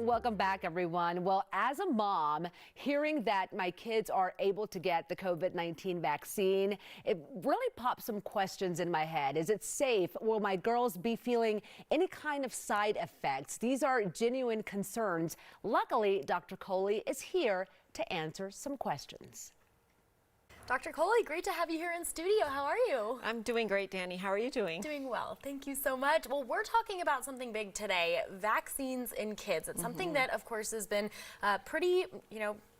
Welcome back, everyone. Well, as a mom, hearing that my kids are able to get the COVID-19 vaccine, it really popped some questions in my head. Is it safe? Will my girls be feeling any kind of side effects? These are genuine concerns. Luckily, Dr. Kohli is here to answer some questions. Dr. Kohli, great to have you here in studio. How are you? I'm doing great, Danny. How are you doing? Doing well. Thank you so much. Well, we're talking about something big today, vaccines in kids. It's something that, of course, has been pretty,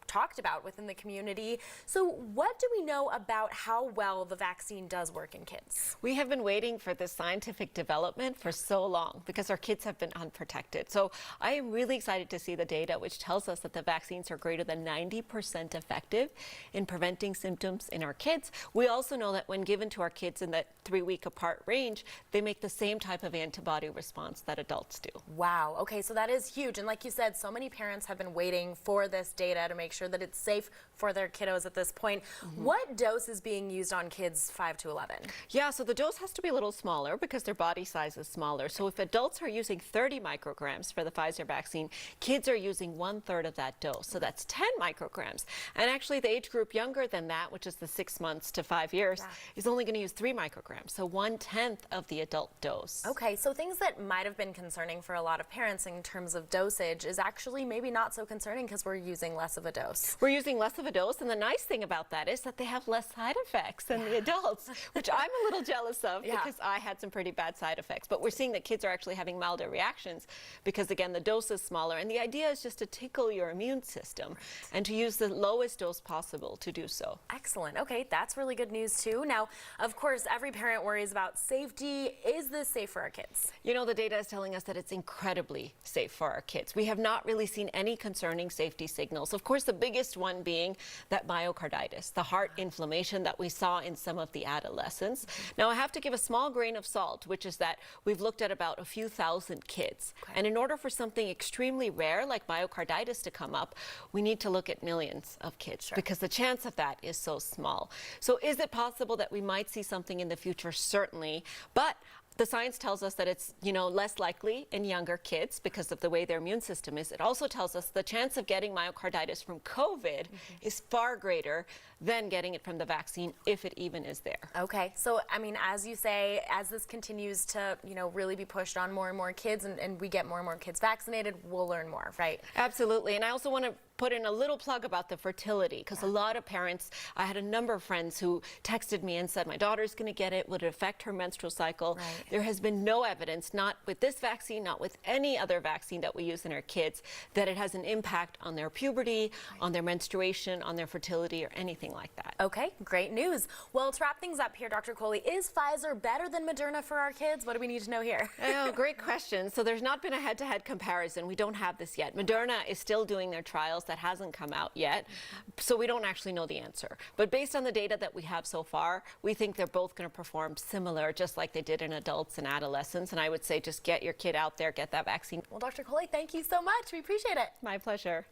talked about within the community. So what do we know about how well the vaccine does work in kids? We have been waiting for this scientific development for so long because our kids have been unprotected. So I am really excited to see the data, which tells us that the vaccines are greater than 90% effective in preventing symptoms in our kids. We also know that when given to our kids in that 3-week apart range, they make the same type of antibody response that adults do. Wow. Okay, so that is huge. And like you said, so many parents have been waiting for this data to make sure that it's safe for their kiddos at this point. What dose is being used on kids 5 to 11? Yeah, so the dose has to be a little smaller because their body size is smaller. So if adults are using 30 micrograms for the Pfizer vaccine, kids are using 1/3 of that dose. So that's 10 micrograms. And actually the age group younger than that, which is the 6 months to 5 years, is only going to use 3 micrograms. So 1/10 of the adult dose. Okay, so things that might have been concerning for a lot of parents in terms of dosage is actually maybe not so concerning because we're using less of a dose. We're using less of a dose, and the nice thing about that is that they have less side effects than the adults, which I'm a little jealous of because I had some pretty bad side effects. But we're seeing that kids are actually having milder reactions because, again, the dose is smaller, and the idea is just to tickle your immune system and to use the lowest dose possible to do so. Excellent. Okay, that's really good news too. Now, of course, every parent worries about safety. Is this safe for our kids? You know, the data is telling us that it's incredibly safe for our kids. We have not really seen any concerning safety signals. Of course, the biggest one being that myocarditis, the heart inflammation that we saw in some of the adolescents. Now, I have to give a small grain of salt, which is that we've looked at about a few thousand kids. And in order for something extremely rare like myocarditis to come up, we need to look at millions of kids because the chance of that is so small. So is it possible that we might see something in the future? Certainly. But the science tells us that it's, less likely in younger kids because of the way their immune system is. It also tells us the chance of getting myocarditis from COVID is far greater than getting it from the vaccine, if it even is there. Okay, so I mean, as you say, as this continues to, really be pushed on more and more kids and we get more and more kids vaccinated, we'll learn more, right? Absolutely. And I also want to put in a little plug about the fertility because a lot of parents, I had a number of friends who texted me and said, my daughter's going to get it. Would it affect her menstrual cycle? There has been no evidence, not with this vaccine, not with any other vaccine that we use in our kids, that it has an impact on their puberty, on their menstruation, on their fertility, or anything like that. Okay, great news. Well, to wrap things up here, Dr. Kohli, is Pfizer better than Moderna for our kids? What do we need to know here? Oh, great question. So there's not been a head-to-head comparison. We don't have this yet. Moderna is still doing their trials. That hasn't come out yet, so we don't actually know the answer. But based on the data that we have so far, we think they're both going to perform similar, just like they did in adults and adolescents. And I would say just get your kid out there, get that vaccine. Well, Dr. Kohli, thank you so much. We appreciate it. My pleasure.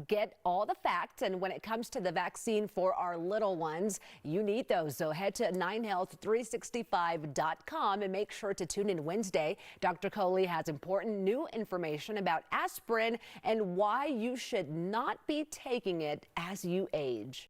Get all the facts, and when it comes to the vaccine for our little ones, you need those. So head to 9health365.com and make sure to tune in Wednesday. Dr. Kohli has important new information about aspirin and why you should not be taking it as you age.